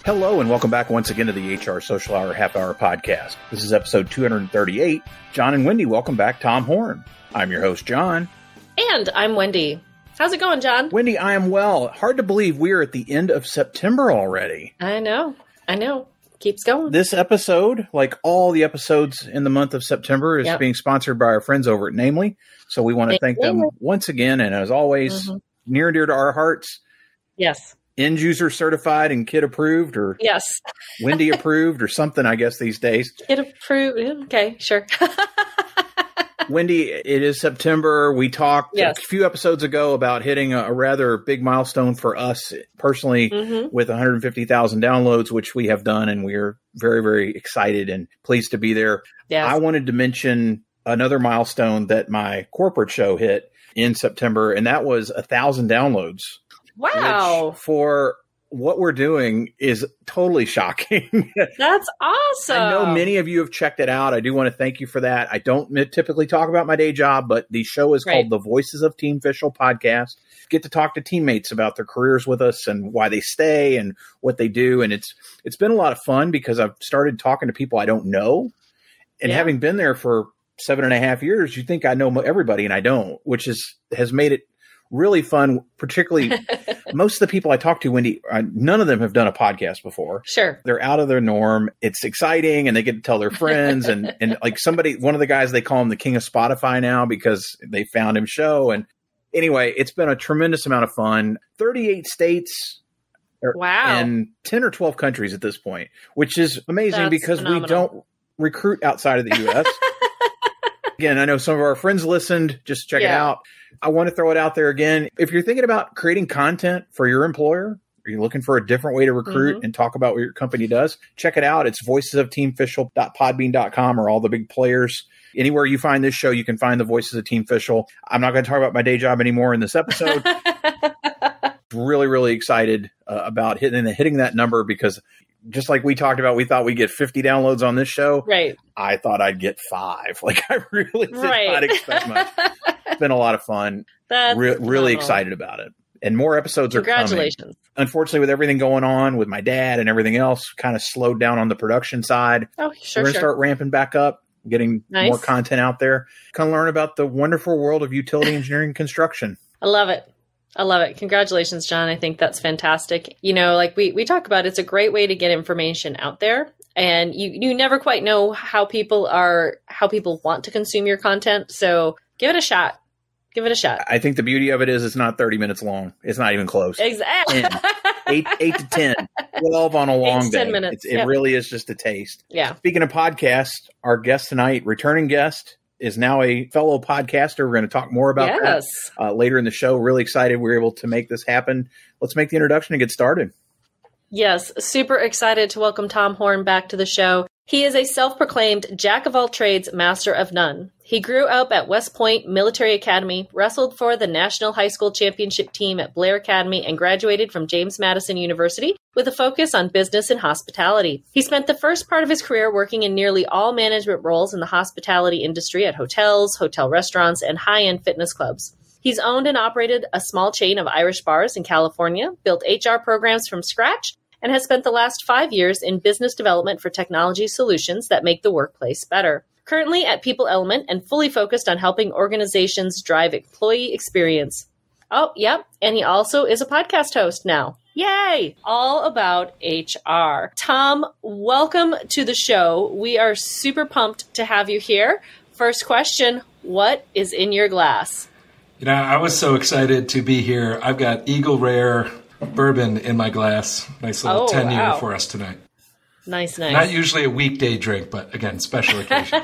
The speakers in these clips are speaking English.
Hello and welcome back once again to the HR Social Hour Half Hour Podcast. This is episode 238. John and Wendy, welcome back. Tom Horn. I'm your host, John. And I'm Wendy. How's it going, John? Wendy, I am well. Hard to believe we are at the end of September already. I know. Keeps going. This episode, like all the episodes in the month of September, is being sponsored by our friends over at Namely. So we want to thank them once again. And as always, near and dear to our hearts. Yes. End user certified and kid approved, or Wendy approved, or something, I guess, these days. Kid approved. Okay, sure. Wendy, it is September. We talked a few episodes ago about hitting a rather big milestone for us personally with 150,000 downloads, which we have done, and we are very, very excited and pleased to be there. Yes. I wanted to mention another milestone that my corporate show hit in September, and that was 1,000 downloads. Wow. Which for what we're doing is totally shocking. That's awesome. I know many of you have checked it out. I do want to thank you for that. I don't typically talk about my day job, but the show is called the Voices of Team Official Podcast. Get to talk to teammates about their careers with us and why they stay and what they do. And it's been a lot of fun because I've started talking to people I don't know. And having been there for 7.5 years, you think I know everybody, and I don't, which has made it really fun, particularly most of the people I talk to, Wendy, none of them have done a podcast before. Sure. They're out of their norm. It's exciting, and they get to tell their friends. and like one of the guys, they call him the king of Spotify now because they found him show. And anyway, it's been a tremendous amount of fun. 38 states. Wow. And 10 or 12 countries at this point, which is amazing. That's because phenomenal. We don't recruit outside of the U.S. Again, I know some of our friends listened. Just check it out. I want to throw it out there again. If you're thinking about creating content for your employer, or you're looking for a different way to recruit and talk about what your company does, check it out. It's voicesofteamofficial.podbean.com or all the big players. Anywhere you find this show, you can find the Voices of Team Official. I'm not going to talk about my day job anymore in this episode. Really, really excited about hitting that number because just like we talked about, we thought we'd get 50 downloads on this show. Right. I thought I'd get 5. Like, I really did not expect much. It's been a lot of fun. That's really excited about it. And more episodes are coming. Congratulations. Unfortunately, with everything going on with my dad and everything else, kind of slowed down on the production side. Oh, sure. We're going to start ramping back up, getting more content out there. Kind of learn about the wonderful world of utility engineering and construction. I love it. Congratulations, John. I think that's fantastic. You know, like we talk about, it's a great way to get information out there. And you never quite know how people want to consume your content. So give it a shot. I think the beauty of it is it's not 30 minutes long. It's not even close. Exactly. 8 to 10, 12 on a long day. 10 minutes. It really is just a taste. Yeah. Speaking of podcasts, our guest tonight, returning guest, is now a fellow podcaster. We're going to talk more about that later in the show. Really excited we were able to make this happen. Let's make the introduction and get started. Yes, super excited to welcome Tom Horn back to the show. He is a self-proclaimed jack of all trades, master of none. He grew up at West Point Military Academy, wrestled for the National High School Championship team at Blair Academy, and graduated from James Madison University with a focus on business and hospitality. He spent the first part of his career working in nearly all management roles in the hospitality industry at hotels, hotel restaurants, and high-end fitness clubs. He's owned and operated a small chain of Irish bars in California, built HR programs from scratch, and has spent the last 5 years in business development for technology solutions that make the workplace better. Currently at People Element and fully focused on helping organizations drive employee experience. Oh, yep. And he also is a podcast host now. Yay! All about HR. Tom, welcome to the show. We are super pumped to have you here. First question, what is in your glass? You know, I was so excited to be here. I've got Eagle Rare bourbon in my glass. Nice little 10-year for us tonight. Nice. Not usually a weekday drink, but again, special occasion.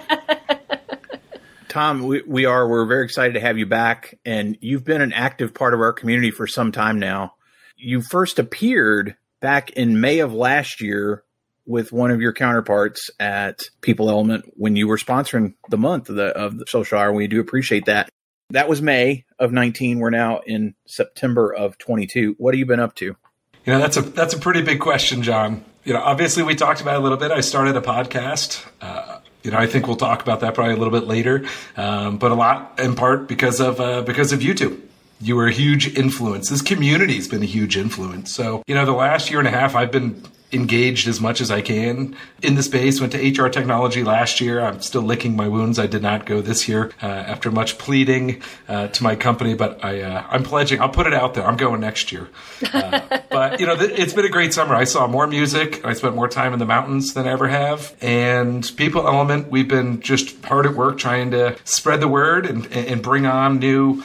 Tom, we're very excited to have you back, and you've been an active part of our community for some time now. You first appeared back in May of last year with one of your counterparts at People Element when you were sponsoring the month of the Social Hour. We do appreciate that. That was May of 19. We're now in September of 22. What have you been up to? You know, that's a pretty big question, John. You know, obviously we talked about it a little bit. I started a podcast. I think we'll talk about that probably a little bit later. But a lot in part because of YouTube. You were a huge influence. This community has been a huge influence. So, you know, the last year and a half, I've been engaged as much as I can in the space. Went to HR Technology last year. I'm still licking my wounds. I did not go this year after much pleading to my company, but I'm pledging. I'll put it out there. I'm going next year. But, it's been a great summer. I saw more music. I spent more time in the mountains than I ever have. And People Element, we've been just hard at work trying to spread the word and bring on new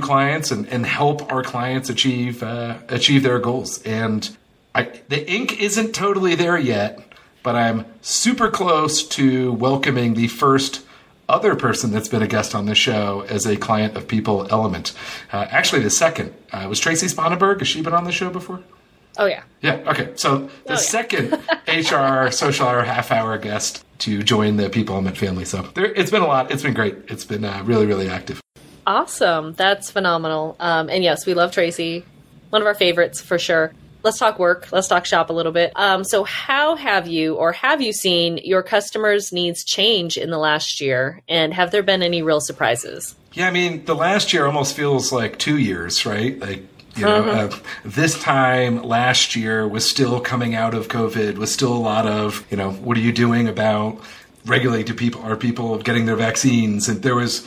clients and help our clients achieve their goals. And the ink isn't totally there yet, but I'm super close to welcoming the first other person that's been a guest on the show as a client of People Element. Actually, the second was Tracy Sponenberg. Has she been on the show before? Oh, yeah. Yeah, okay. So the second HR social hour half-hour guest to join the People Element family. So it's been a lot. It's been great. It's been really, really active. Awesome. That's phenomenal. And yes, we love Tracy. One of our favorites for sure. Let's talk work. Let's talk shop a little bit. So how have you seen your customers' needs change in the last year? And have there been any real surprises? Yeah, I mean, the last year almost feels like 2 years, right? Like, this time last year was still coming out of COVID, was still a lot of, what are you doing about regulating people? Are people getting their vaccines? And there was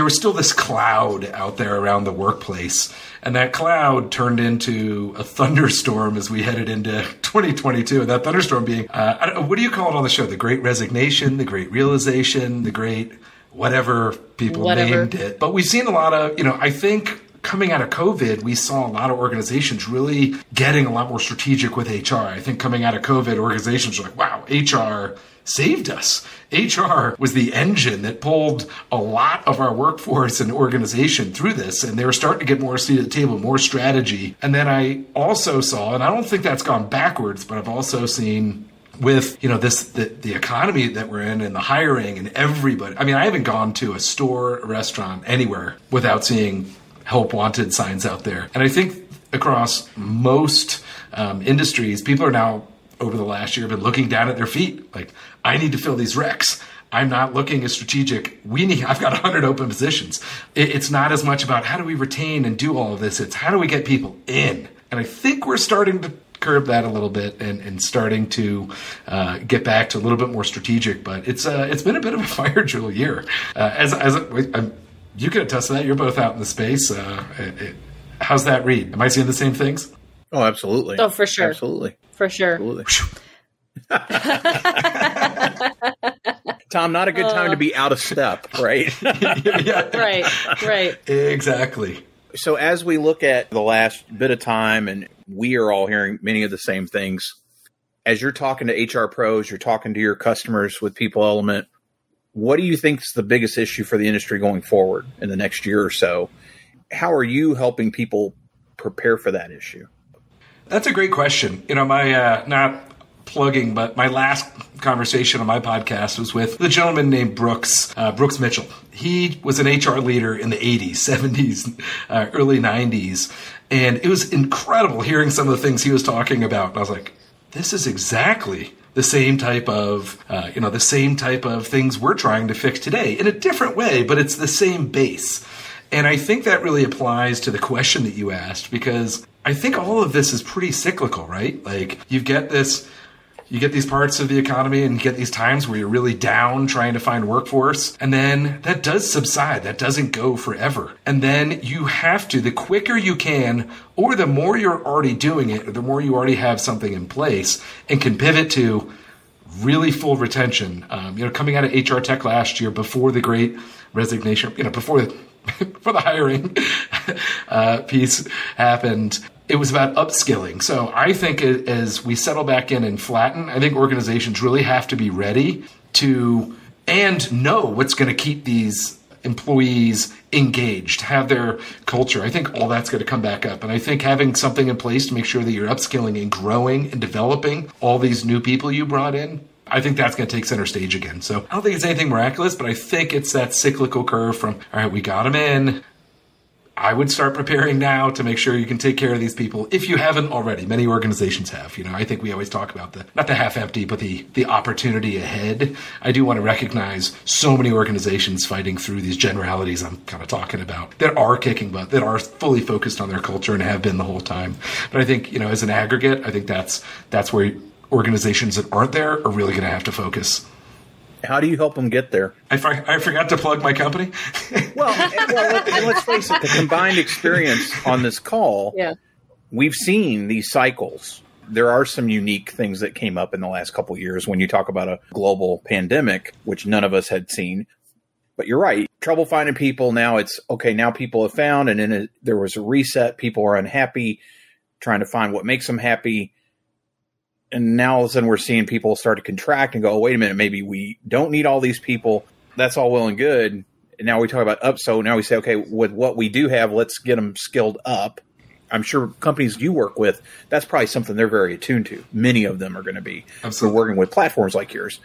still this cloud out there around the workplace. And that cloud turned into a thunderstorm as we headed into 2022. And that thunderstorm being, what do you call it on the show? The Great Resignation, the Great Realization, the Great whatever people named it. But we've seen a lot of, I think coming out of COVID, we saw a lot of organizations really getting a lot more strategic with HR. I think coming out of COVID, organizations were like, wow, HR saved us. HR was the engine that pulled a lot of our workforce and organization through this, and they were starting to get more seat at the table, more strategy. And then I also saw, and I don't think that's gone backwards, but I've also seen with, the economy that we're in and the hiring and everybody. I mean, I haven't gone to a store, a restaurant, anywhere without seeing help wanted signs out there. And I think across most industries, people are now, over the last year, been looking down at their feet. Like, I need to fill these recs. I'm not looking as strategic. I've got 100 open positions. It's not as much about how do we retain and do all of this. It's how do we get people in? And I think we're starting to curb that a little bit and starting to get back to a little bit more strategic. But it's been a bit of a fire drill year. You can attest to that. You're both out in the space. How's that read? Am I seeing the same things? Oh, absolutely. Oh, for sure. Absolutely. For sure. Absolutely. Tom, not a good time to be out of step, right? Yeah. Right. Exactly. So as we look at the last bit of time, and we are all hearing many of the same things, as you're talking to HR pros, you're talking to your customers with People Element, what do you think is the biggest issue for the industry going forward in the next year or so? How are you helping people prepare for that issue? That's a great question. My not plugging, but my last conversation on my podcast was with the gentleman named Brooks Mitchell. He was an HR leader in the 80s, 70s, early 90s. And it was incredible hearing some of the things he was talking about. And I was like, this is exactly the same type of things we're trying to fix today in a different way, but it's the same base. And I think that really applies to the question that you asked, because I think all of this is pretty cyclical, right? Like you get these parts of the economy and you get these times where you're really down trying to find workforce. And then that does subside. That doesn't go forever. And then you have to, the quicker you can, or the more you're already doing it, or the more you already have something in place and can pivot to really full retention. Coming out of HR Tech last year before the Great Resignation, before the hiring piece happened, it was about upskilling. So I think as we settle back in and flatten, I think organizations really have to be ready to and know what's going to keep these employees engaged, have their culture. I think all that's going to come back up. And I think having something in place to make sure that you're upskilling and growing and developing all these new people you brought in, I think that's going to take center stage again. So I don't think it's anything miraculous, but I think it's that cyclical curve from, all right, we got them in. I would start preparing now to make sure you can take care of these people if you haven't already. Many organizations have. I think we always talk about not the half empty, but the opportunity ahead. I do want to recognize so many organizations fighting through these generalities I'm kind of talking about that are kicking butt, that are fully focused on their culture and have been the whole time. But I think, as an aggregate, I think that's where organizations that aren't there are really going to have to focus. How do you help them get there? I forgot to plug my company. well, let's face it, the combined experience on this call, we've seen these cycles. There are some unique things that came up in the last couple of years when you talk about a global pandemic, which none of us had seen. But you're right. Trouble finding people. Now it's, okay, now people have found, and then there was a reset. People are unhappy, trying to find what makes them happy. And now all of a sudden we're seeing people start to contract and go, oh, wait a minute, maybe we don't need all these people. That's all well and good. And now we talk about up. So now we say, okay, with what we do have, let's get them skilled up. I'm sure companies you work with, that's probably something they're very attuned to. Many of them are going to be. Absolutely. Working with platforms like yours,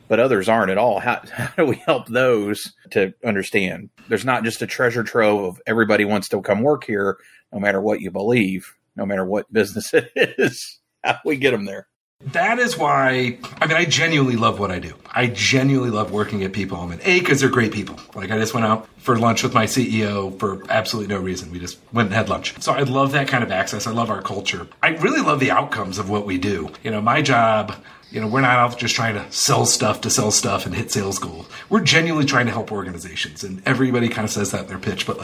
but others aren't at all. How do we help those to understand? There's not just a treasure trove of everybody wants to come work here, no matter what you believe, no matter what business it is. How do we get them there? That is why, I genuinely love what I do. I genuinely love working at People Element. Because they're great people. Like, I just went out for lunch with my CEO for absolutely no reason. We just went and had lunch. So I love that kind of access. I love our culture. I really love the outcomes of what we do. My job, we're not out just trying to sell stuff and hit sales goals. We're genuinely trying to help organizations. And everybody kind of says that in their pitch, but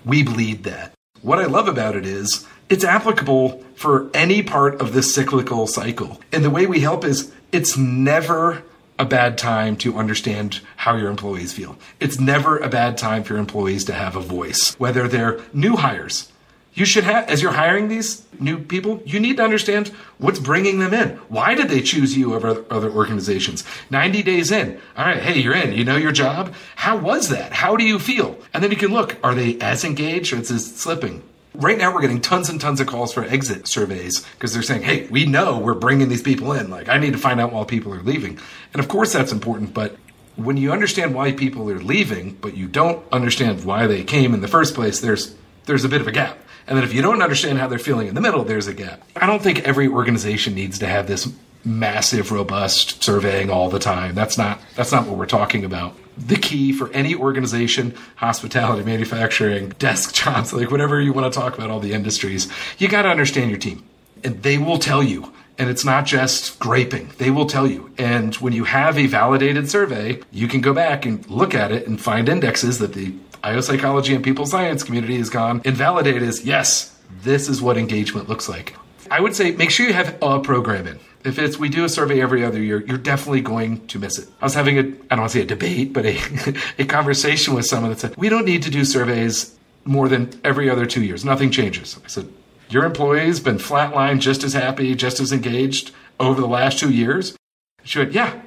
we bleed that. What I love about it is it's applicable for any part of this cyclical cycle. And the way we help is it's never a bad time to understand how your employees feel. It's never a bad time for your employees to have a voice, whether they're new hires. You should have, as you're hiring these new people, you need to understand what's bringing them in. Why did they choose you over other organizations? 90 days in. All right, hey, you're in. You know your job. How was that? How do you feel? And then you can look, are they as engaged or is it slipping? Right now, we're getting tons and tons of calls for exit surveys because they're saying, hey, we know we're bringing these people in. I need to find out why people are leaving. And of course, that's important. But when you understand why people are leaving, but you don't understand why they came in the first place, there's a bit of a gap. And then if you don't understand how they're feeling in the middle, there's a gap. I don't think every organization needs to have this massive, robust surveying all the time. That's not what we're talking about. The key for any organization, hospitality, manufacturing, desk jobs, whatever you want to talk about, all the industries, you got to understand your team. And they will tell you. And it's not just graping. They will tell you. And when you have a validated survey, you can go back and look at it and find indexes that the IO psychology and people science community has gone and validated as, yes, this is what engagement looks like. I would say make sure you have a program in. If we do a survey every other year, you're definitely going to miss it. I was having I don't want to say a debate, but a conversation with someone that said, we don't need to do surveys more than every other 2 years. Nothing changes. I said, your employee's been flatlined, just as happy, just as engaged over the last 2 years? She went, yeah.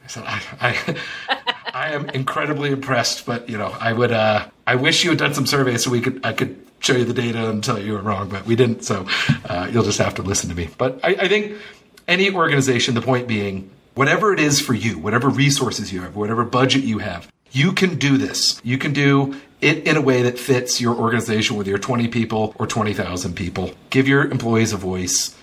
I said, I am incredibly impressed, but I wish you had done some surveys so I could show you the data and tell you were wrong, but we didn't. So you'll just have to listen to me. But I think any organization, the point being, whatever it is for you, whatever resources you have, whatever budget you have, you can do this. You can do it in a way that fits your organization, whether you're 20 people or 20,000 people. Give your employees a voice,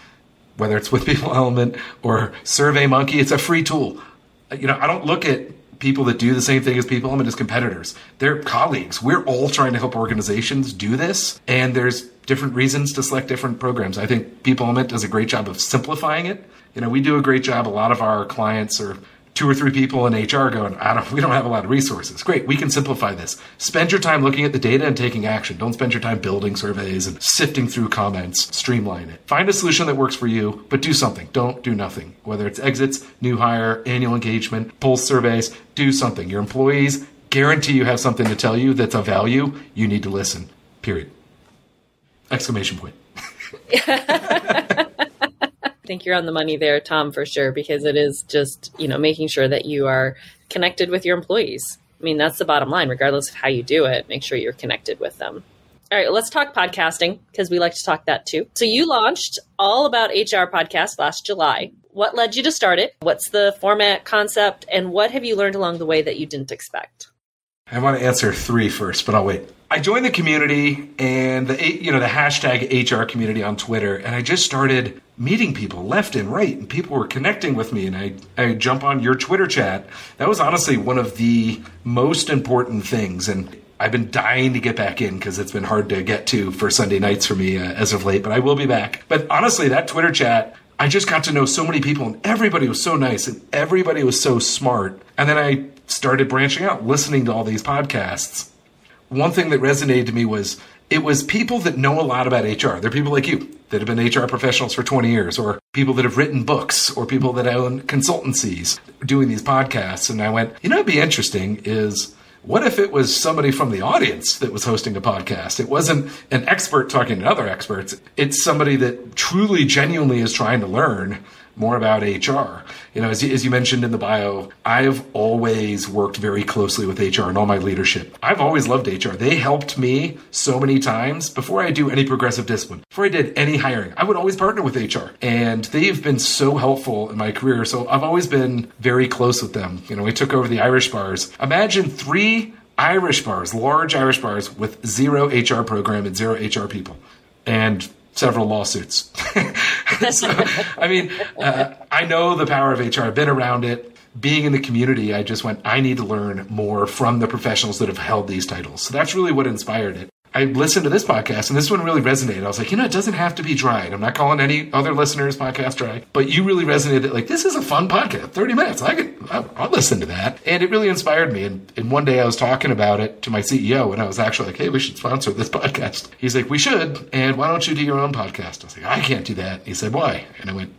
whether it's with People Element or SurveyMonkey. It's a free tool. I don't look at people that do the same thing as People Element as competitors. They're colleagues. We're all trying to help organizations do this, and there's different reasons to select different programs. I think People Element does a great job of simplifying it. We do a great job. A lot of our clients are 2 or 3 people in HR going, we don't have a lot of resources. Great, we can simplify this. Spend your time looking at the data and taking action. Don't spend your time building surveys and sifting through comments. Streamline it. Find a solution that works for you, but do something. Don't do nothing. Whether it's exits, new hire, annual engagement, pulse surveys, do something. Your employees guarantee you have something to tell you that's of value. You need to listen. Period. Exclamation point. I think you're on the money there, Tom, for sure, because it is just, making sure that you are connected with your employees. That's the bottom line, regardless of how you do it, make sure you're connected with them. All right, let's talk podcasting because we like to talk that too. So you launched All About HR podcast last July. What led you to start it? What's the format, concept, and what have you learned along the way that you didn't expect? I want to answer 3 first, but I'll wait. I joined the community and the hashtag HR community on Twitter, and I just started meeting people left and right, and people were connecting with me, and I jump on your Twitter chat. That was honestly one of the most important things, and I've been dying to get back in because it's been hard to get to for Sunday nights for me as of late, but I will be back. But honestly, that Twitter chat, I just got to know so many people, and everybody was so nice, and everybody was so smart. And then I started branching out, listening to all these podcasts. One thing that resonated to me was it was people that know a lot about HR. They're people like you that have been HR professionals for 20 years, or people that have written books, or people that own consultancies doing these podcasts. And I went, it'd be interesting is, what if it was somebody from the audience that was hosting a podcast? It wasn't an expert talking to other experts. It's somebody that truly, genuinely is trying to learn more about HR. As you mentioned in the bio, I've always worked very closely with HR in all my leadership. I've always loved HR. They helped me so many times before I do any progressive discipline, before I did any hiring. I would always partner with HR, and they've been so helpful in my career. So I've always been very close with them. We took over the Irish bars. Imagine 3 Irish bars, large Irish bars with 0 HR program and 0 HR people. And several lawsuits. So, I know the power of HR. I've been around it. Being in the community, I just went, I need to learn more from the professionals that have held these titles. So that's really what inspired it. I listened to this podcast, and this one really resonated. I was like, it doesn't have to be dry. And I'm not calling any other listeners' podcast dry, but you really resonated. Like, this is a fun podcast, 30 minutes. I'll listen to that. And it really inspired me. And one day I was talking about it to my CEO, and I was actually like, hey, we should sponsor this podcast. He's like, we should. And why don't you do your own podcast? I was like, I can't do that. He said, why? And I went,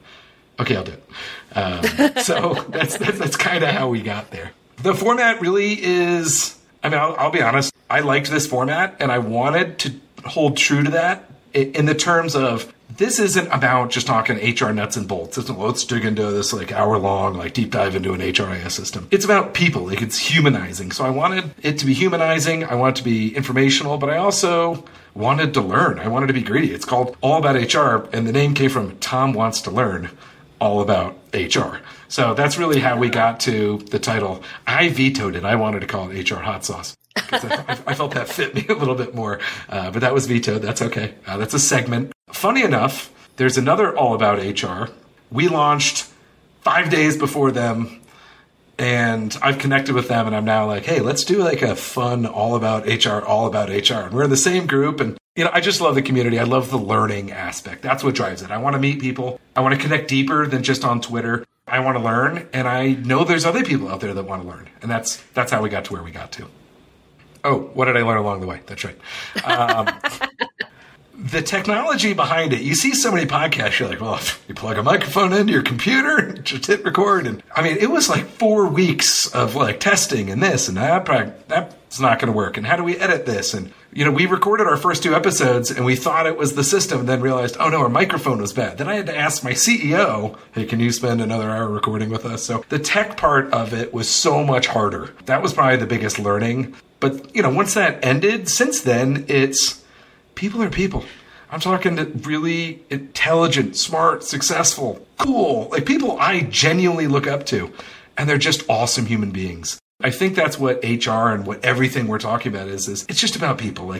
okay, I'll do it. So that's kind of how we got there. The format really is, I'll be honest, I liked this format, and I wanted to hold true to that in the terms of, this isn't about just talking HR nuts and bolts. It's let's dig into this hour-long deep dive into an HRIS system. It's about people. It's humanizing. So I wanted it to be humanizing. I wanted it to be informational, but I also wanted to learn. I wanted to be greedy. It's called All About HR, and the name came from Tom Wants to Learn All About HR. So that's really how we got to the title. I vetoed it. I wanted to call it HR Hot Sauce. I felt that fit me a little bit more, but that was vetoed. That's okay. That's a segment. Funny enough, there's another All About HR. We launched 5 days before them, and I've connected with them, and I'm now like, hey, let's do a fun All About HR. And we're in the same group, and I just love the community. I love the learning aspect. That's what drives it. I want to meet people. I want to connect deeper than just on Twitter. I want to learn, and I know there's other people out there that want to learn, and that's how we got to where we got to. Oh, what did I learn along the way? That's right. The technology behind it, you see so many podcasts, you're like, well, you plug a microphone into your computer and just hit record. And it was 4 weeks of testing and this and that. That's not going to work. And how do we edit this? And, we recorded our first 2 episodes and we thought it was the system and then realized, oh no, our microphone was bad. Then I had to ask my CEO, hey, can you spend another hour recording with us? So the tech part of it was so much harder. That was probably the biggest learning. But, once that ended, since then, it's people are people. I'm talking to really intelligent, smart, successful, cool, people I genuinely look up to. And they're just awesome human beings. I think that's what HR and what everything we're talking about is it's just about people.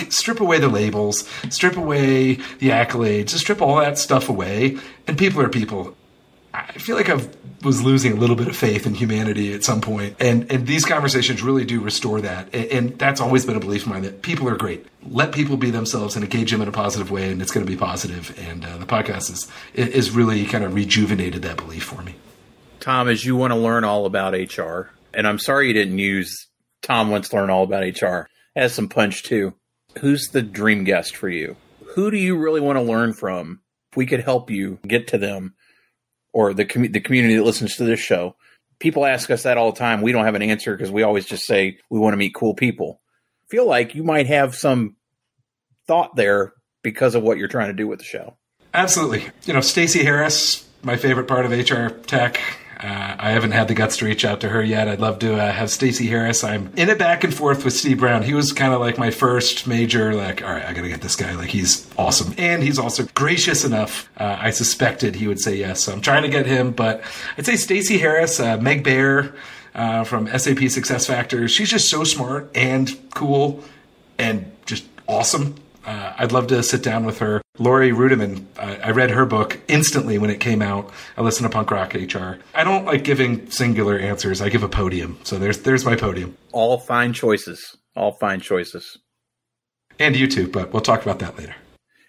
Strip away the labels, strip away the accolades, just strip all that stuff away. And people are people. I feel like I was losing a little bit of faith in humanity at some point. And these conversations really do restore that. And that's always been a belief of mine, that people are great. Let people be themselves and engage them in a positive way, and it's going to be positive. And the podcast is really kind of rejuvenated that belief for me. Tom, as you want to learn all about HR, and I'm sorry you didn't use Tom Wants to Learn All About HR. It has some punch too. Who's the dream guest for you? Who do you really want to learn from? If we could help you get to them, or the community that listens to this show. People ask us that all the time. We don't have an answer because we always just say we want to meet cool people. I feel like you might have some thought there because of what you're trying to do with the show. Absolutely. Stacey Harris, my favorite part of HR tech. I haven't had the guts to reach out to her yet. I'd love to have Stacey Harris. I'm in it back and forth with Steve Brown. He was kind of my first major, all right, I got to get this guy. He's awesome. And he's also gracious enough. I suspected he would say yes. So I'm trying to get him. But I'd say Stacey Harris, Meg Bear, from SAP SuccessFactors. She's just so smart and cool and just awesome. I'd love to sit down with her. Lori Rudiman, I read her book instantly when it came out. I listened to Punk Rock HR. I don't like giving singular answers. I give a podium. So there's my podium. All fine choices. All fine choices. And you too, but we'll talk about that later.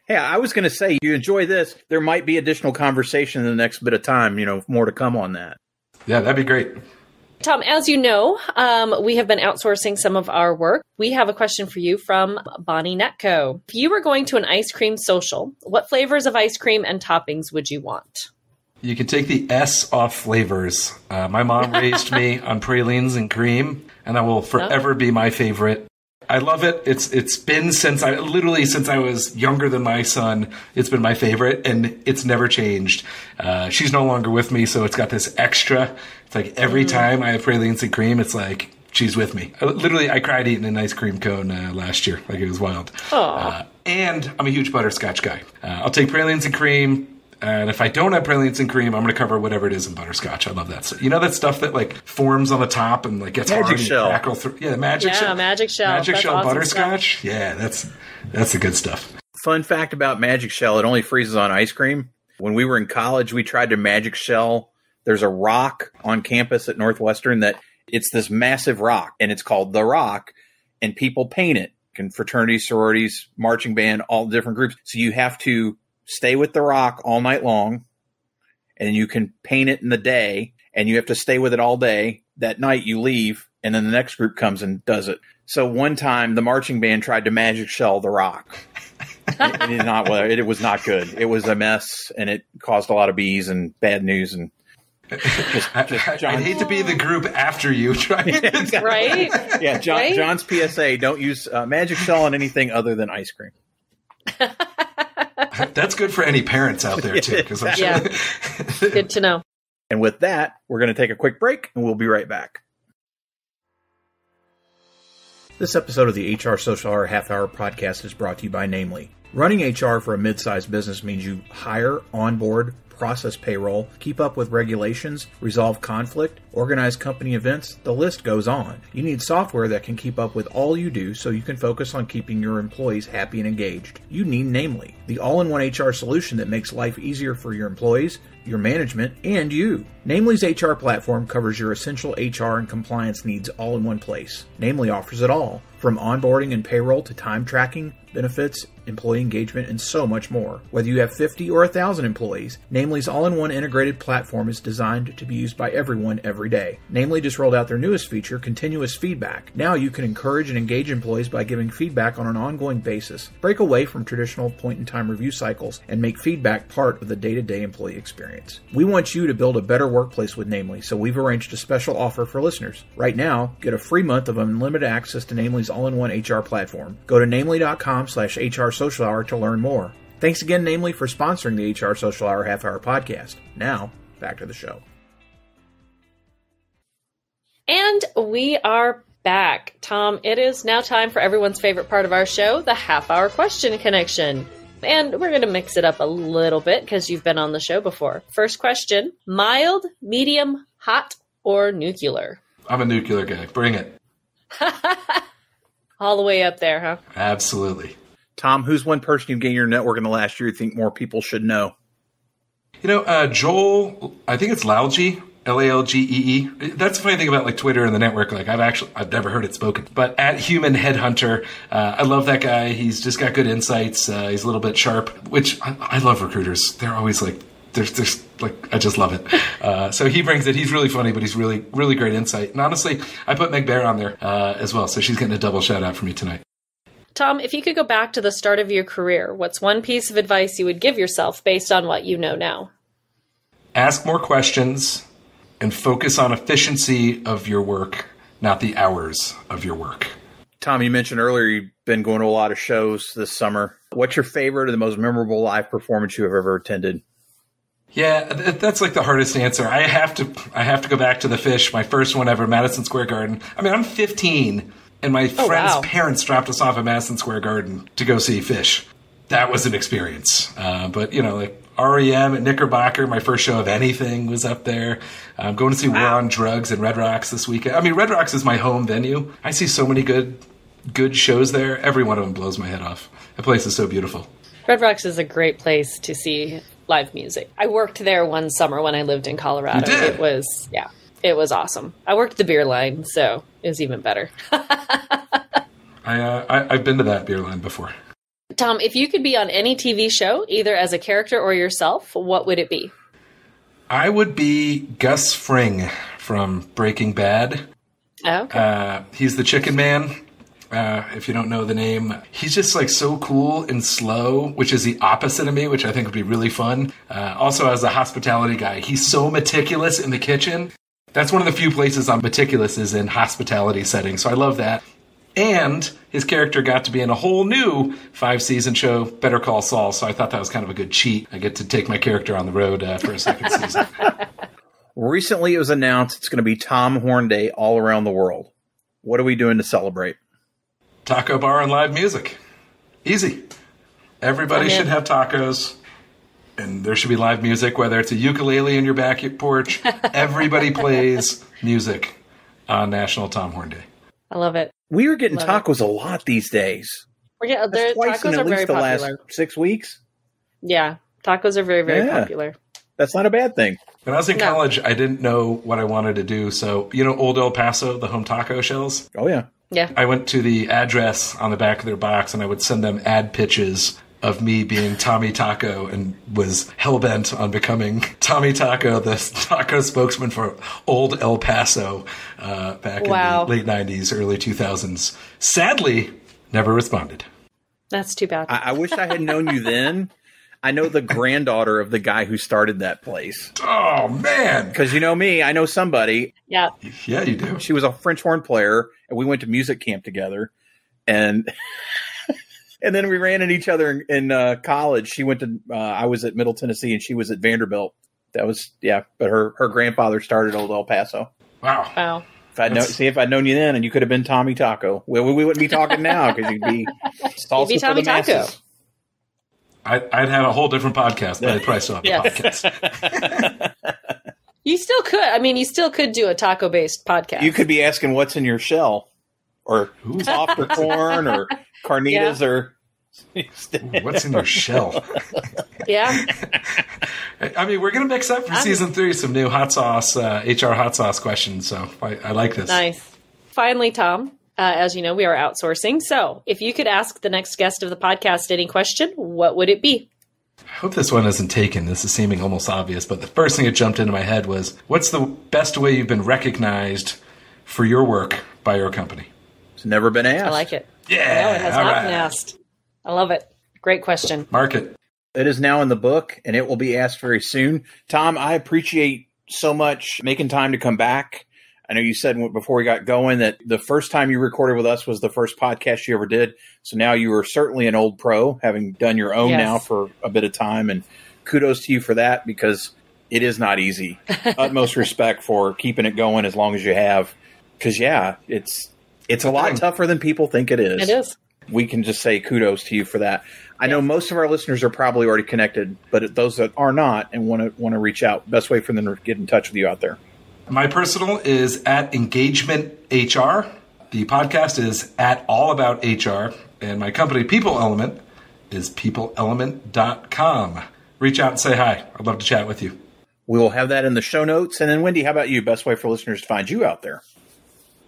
Hey, I was going to say, you enjoy this, there might be additional conversation in the next bit of time, more to come on that. Yeah, that'd be great. Tom, as you know, we have been outsourcing some of our work. We have a question for you from Bonnie Netco. If you were going to an ice cream social, what flavors of ice cream and toppings would you want? You can take the S off flavors. My mom raised me on pralines and cream, and that will forever be my favorite. I love it. It's been since I was younger than my son. It's been my favorite, and it's never changed. She's no longer with me, so it's got this extra. It's like every time I have pralines and cream, it's like she's with me. I cried eating an ice cream cone last year. Like, it was wild. And I'm a huge butterscotch guy. I'll take pralines and cream. And if I don't have pralines and cream, I'm going to cover whatever it is in butterscotch. I love that. So, that stuff that forms on the top and gets magic hard shell. And crackle through. Yeah, magic shell. Magic shell. Magic that's shell awesome butterscotch. Stuff. Yeah, that's the good stuff. Fun fact about magic shell, it only freezes on ice cream. When we were in college, we tried to magic shell. There's a rock on campus at Northwestern that it's this massive rock, and it's called The Rock, and people paint it. And fraternities, sororities, marching band, all different groups. So you have to stay with the rock all night long. And you can paint it in the day, and you have to stay with it all day. That night you leave, and then the next group comes and does it. So one time the marching band tried to magic shell the rock. It was not good. It was a mess, and it caused a lot of bees and bad news. And I'd hate to be the group after you trying to right? Yeah, Right? John's PSA: don't use magic shell on anything other than ice cream. That's good for any parents out there too. Because I'm sure. Good to know. And with that, we're going to take a quick break, and we'll be right back. This episode of the HR Social Hour Half Hour podcast is brought to you by Namely. Running HR for a mid-sized business means you hire, onboard, process payroll, keep up with regulations, resolve conflict, organize company events, the list goes on. You need software that can keep up with all you do so you can focus on keeping your employees happy and engaged. You need Namely, the all-in-one HR solution that makes life easier for your employees, your management, and you. Namely's HR platform covers your essential HR and compliance needs all in one place. Namely offers it all, from onboarding and payroll to time tracking, benefits, employee engagement, and so much more. Whether you have 50 or 1,000 employees, Namely's all-in-one integrated platform is designed to be used by everyone every day. Namely just rolled out their newest feature, Continuous Feedback. Now you can encourage and engage employees by giving feedback on an ongoing basis. Break away from traditional point-in-time review cycles and make feedback part of the day-to-day employee experience. We want you to build a better workplace with Namely, so we've arranged a special offer for listeners. Right now, get a free month of unlimited access to Namely's all-in-one HR platform. Go to namely.com/HR Social Hour to learn more. Thanks again, Namely, for sponsoring the HR Social Hour Half Hour podcast. Now, back to the show. And we are back. Tom, it is now time for everyone's favorite part of our show, the Half Hour Question Connection. And we're going to mix it up a little bit because you've been on the show before. First question, mild, medium, hot, or nuclear? I'm a nuclear guy. Bring it. All the way up there, huh? Absolutely. Tom, who's one person you've gained your network in the last year you think more people should know? Joel, I think it's Lalgee, Lalgee. That's the funny thing about Twitter and the network. I've never heard it spoken. But at Human Headhunter, I love that guy. He's just got good insights. He's a little bit sharp, which I love recruiters. They're always I just love it. So he brings it. He's really funny, but he's really, really great insight. And honestly, I put Meg Bear on there as well. So she's getting a double shout out for me tonight. Tom, if you could go back to the start of your career, what's one piece of advice you would give yourself based on what you know now? Ask more questions and focus on efficiency of your work, not the hours of your work. Tom, you mentioned earlier you've been going to a lot of shows this summer. What's your favorite or the most memorable live performance you have ever attended? Yeah, that's the hardest answer. I have to go back to the Fish, my first one ever, Madison Square Garden. I mean, I'm 15, and my friend's parents dropped us off at Madison Square Garden to go see Fish. That was an experience. But REM at Knickerbocker. My first show of anything was up there. I'm going to see War on Drugs in Red Rocks this weekend. I mean, Red Rocks is my home venue. I see so many good shows there. Every one of them blows my head off. The place is so beautiful. Red Rocks is a great place to see live music. I worked there one summer when I lived in Colorado. You did? It was awesome. I worked the beer line, so it was even better. I've been to that beer line before. Tom, if you could be on any TV show, either as a character or yourself, what would it be? I would be Gus Fring from Breaking Bad. Oh, okay. He's the Chicken Man. If you don't know the name, he's just like so cool and slow, which is the opposite of me, which I think would be really fun. Also, as a hospitality guy, he's so meticulous in the kitchen. That's one of the few places I'm meticulous is in hospitality settings. So I love that. And his character got to be in a whole new 5-season show, Better Call Saul. So I thought that was kind of a good cheat. I get to take my character on the road for a second season. Recently, it was announced it's going to be Tom Horn Day all around the world. What are we doing to celebrate? Taco bar and live music. Easy. Everybody should have tacos. And there should be live music, whether it's a ukulele in your back porch. Everybody plays music on National Tom Horn Day. I love it. We are getting tacos a lot these days. Yeah, tacos are very popular. Last 6 weeks. Yeah, tacos are very, very popular. That's not a bad thing. When I was in college, I didn't know what I wanted to do. So, Old El Paso, the home taco shells? Oh, yeah. Yeah. I went to the address on the back of their box, and I would send them ad pitches of me being Tommy Taco, and was hell-bent on becoming Tommy Taco, the taco spokesman for Old El Paso back in the late 90s, early 2000s. Sadly, never responded. That's too bad. I wish I had known you then. I know the granddaughter of the guy who started that place. Oh, man. Because you know me, I know somebody. Yeah. Yeah, you do. She was a French horn player, and we went to music camp together. And... And then we ran into each other in college. She went to, I was at Middle Tennessee and she was at Vanderbilt. That was, but her grandfather started Old El Paso. Wow. If I'd known you then and you could have been Tommy Taco. Well, we wouldn't be talking now because you'd be salsa for the masses. I'd have a whole different podcast, but I'd probably still have a podcast. You still could. I mean, you still could do a taco-based podcast. You could be asking what's in your shell or softer corn or carnitas or... What's in your shell? Yeah. I mean, we're going to mix up for season 3 some new hot sauce, HR hot sauce questions. So I like this. Nice. Finally, Tom, as you know, we are outsourcing. So if you could ask the next guest of the podcast any question, what would it be? I hope this one isn't taken. This is seeming almost obvious, but the first thing that jumped into my head was, what's the best way you've been recognized for your work by your company? It's never been asked. I like it. Yeah. No, it has not been asked. I love it. Great question. Mark it. It is now in the book, and it will be asked very soon. Tom, I appreciate so much making time to come back. I know you said before we got going that the first time you recorded with us was the first podcast you ever did. So now you are certainly an old pro, having done your own now for a bit of time. And kudos to you for that, because it is not easy. Utmost respect for keeping it going as long as you have. Because, it's a lot tougher than people think it is. It is. We can just say kudos to you for that. I know most of our listeners are probably already connected, but those that are not and want to reach out, best way for them to get in touch with you out there. My personal is at Engagement HR. The podcast is at All About HR. And my company, People Element, is peopleelement.com. Reach out and say hi. I'd love to chat with you. We will have that in the show notes. And then, Wendy, how about you? Best way for listeners to find you out there?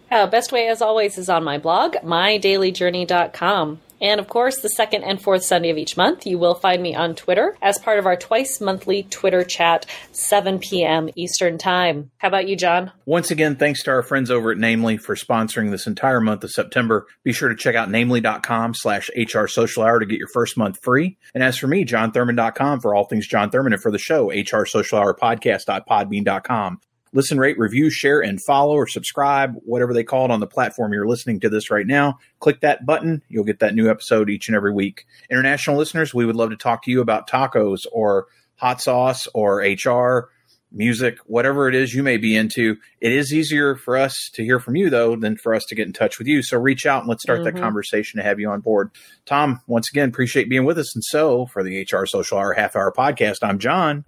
Best way, as always, is on my blog, mydailyjourney.com. And, of course, the second and fourth Sunday of each month, you will find me on Twitter as part of our twice-monthly Twitter chat, 7 p.m. Eastern Time. How about you, John? Once again, thanks to our friends over at Namely for sponsoring this entire month of September. Be sure to check out namely.com/HR Social Hour to get your first month free. And as for me, johnthurman.com for all things John Thurman, and for the show, HR Social Hour Podcast.podbean.com. Listen, rate, review, share, and follow or subscribe, whatever they call it on the platform you're listening to this right now. Click that button. You'll get that new episode each and every week. International listeners, we would love to talk to you about tacos or hot sauce or HR, music, whatever it is you may be into. It is easier for us to hear from you, though, than for us to get in touch with you. So reach out and let's start that conversation to have you on board. Tom, once again, appreciate being with us. And so for the HR Social Hour Half Hour Podcast, I'm John.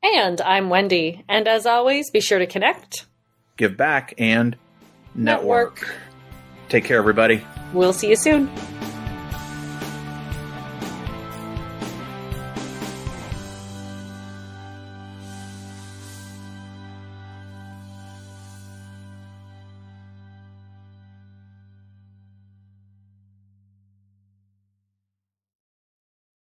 And I'm Wendy. And as always, be sure to connect, give back, and network. Take care, everybody. We'll see you soon.